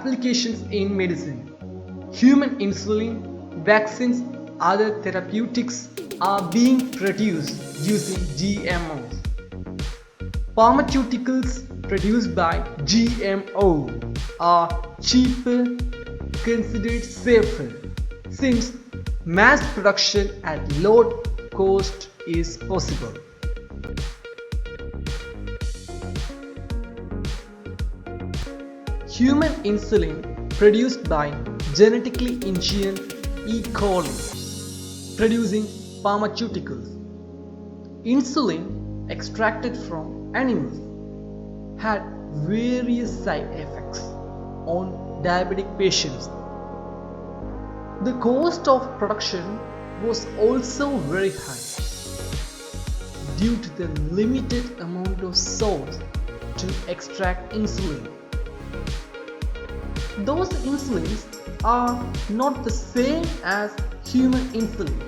Applications in medicine. Human insulin, vaccines, other therapeutics are being produced using GMOs. Pharmaceuticals produced by GMO are cheaper, considered safer, since mass production at low cost is possible. Human insulin produced by genetically engineered E. coli, producing pharmaceuticals. Insulin extracted from animals had various side effects on diabetic patients. The cost of production was also very high due to the limited amount of source to extract insulin. Those insulins are not the same as human insulin.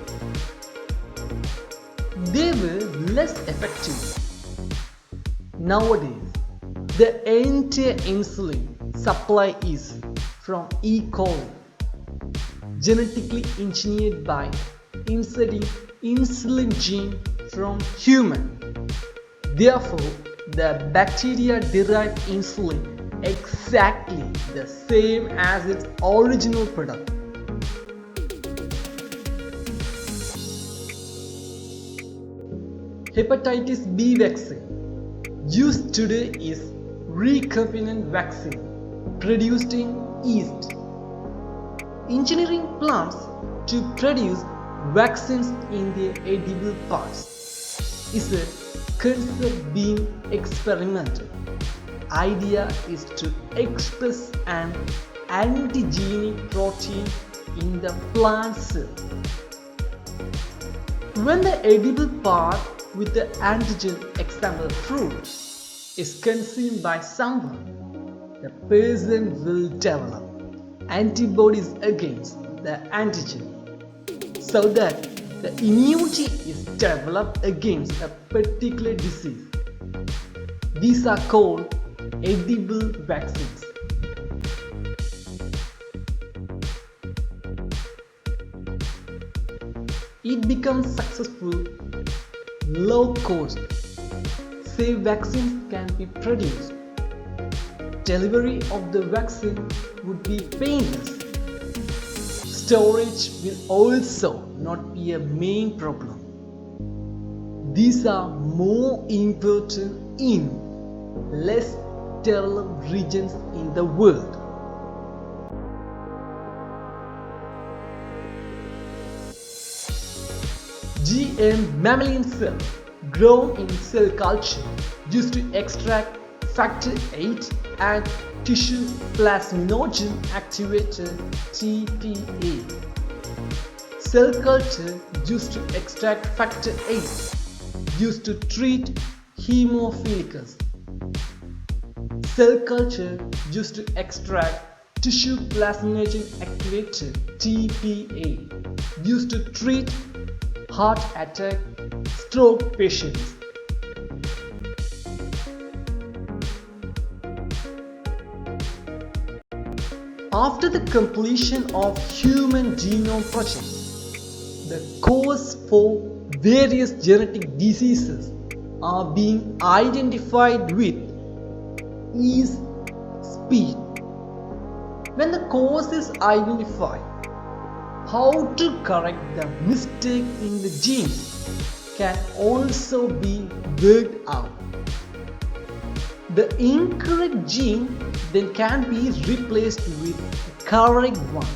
They were less effective. Nowadays, the entire insulin supply is from E. coli, genetically engineered by inserting insulin gene from human. Therefore, the bacteria-derived insulin exactly the same as its original product. Hepatitis B vaccine used today is recombinant vaccine produced in yeast. Engineering plants to produce vaccines in their edible parts is a concept being experimented. Idea is to express an antigenic protein in the plant cell. When the edible part with the antigen, example fruit, is consumed by someone, the person will develop antibodies against the antigen, so that the immunity is developed against a particular disease. These are called edible vaccines. It becomes successful, low cost. Safe vaccines can be produced. Delivery of the vaccine would be painless. Storage will also not be a main problem. These are more important in less developed regions in the world. GM mammalian cell grown in cell culture used to extract factor VIII and tissue plasminogen activator TPA. Cell culture used to extract factor VIII used to treat hemophilus. Cell culture used to extract tissue plasminogen activator TPA used to treat heart attack, stroke patients. After the completion of Human Genome Project, the cause for various genetic diseases are being identified with is speed. When the cause is identified, how to correct the mistake in the gene can also be worked out. The incorrect gene then can be replaced with the correct one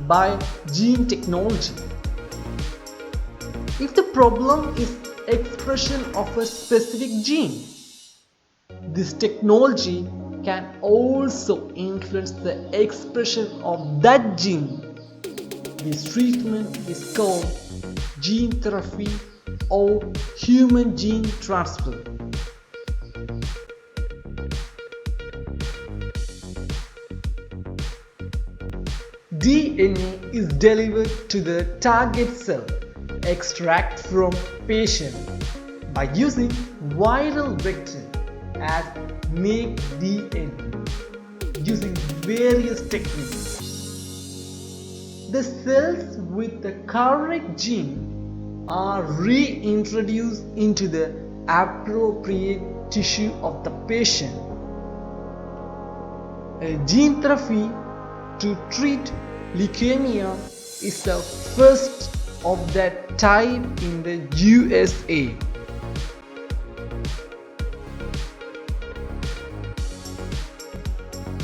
by gene technology. If the problem is expression of a specific gene, this technology can also influence the expression of that gene. This treatment is called gene therapy or human gene transfer. DNA is delivered to the target cell extract from patient by using viral vector as make DNA. using various techniques. The cells with the correct gene are reintroduced into the appropriate tissue of the patient. A gene therapy to treat leukemia is the first of that type in the USA.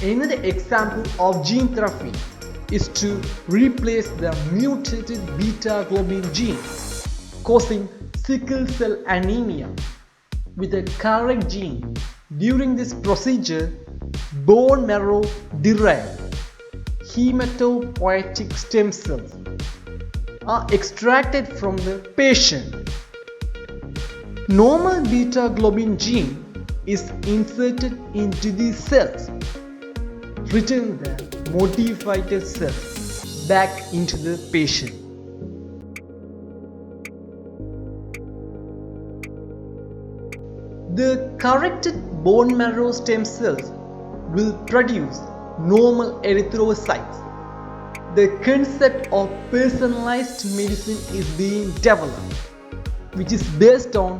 Another example of gene therapy is to replace the mutated beta globin gene causing sickle cell anemia with a correct gene. During this procedure, bone marrow derived hematopoietic stem cells are extracted from the patient. Normal beta globin gene is inserted into these cells, returning the modified cells back into the patient. The corrected bone marrow stem cells will produce normal erythrocytes. The concept of personalized medicine is being developed, which is based on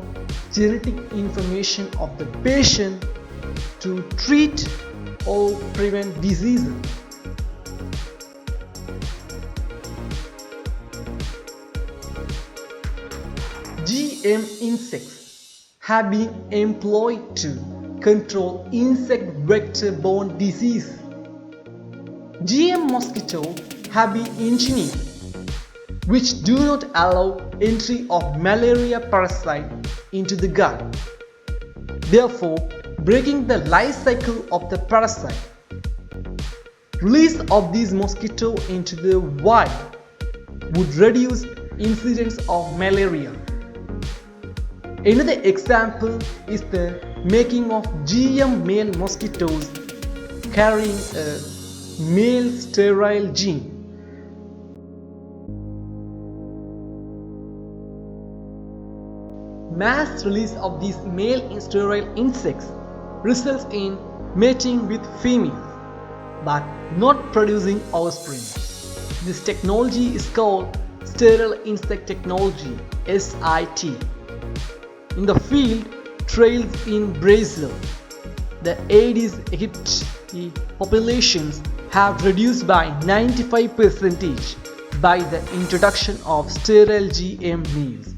genetic information of the patient to treat or prevent diseases. GM insects have been employed to control insect vector-borne disease. GM mosquitoes have been engineered, which do not allow entry of malaria parasite into the gut, therefore breaking the life cycle of the parasite. Release of these mosquitoes into the wild would reduce incidence of malaria. Another example is the making of GM male mosquitoes carrying a male sterile gene. Mass release of these male sterile insects results in mating with females but not producing offspring. This technology is called sterile insect technology (SIT). In the field trials in Brazil, the Aedes aegypti populations have reduced by 95% by the introduction of sterile GM males.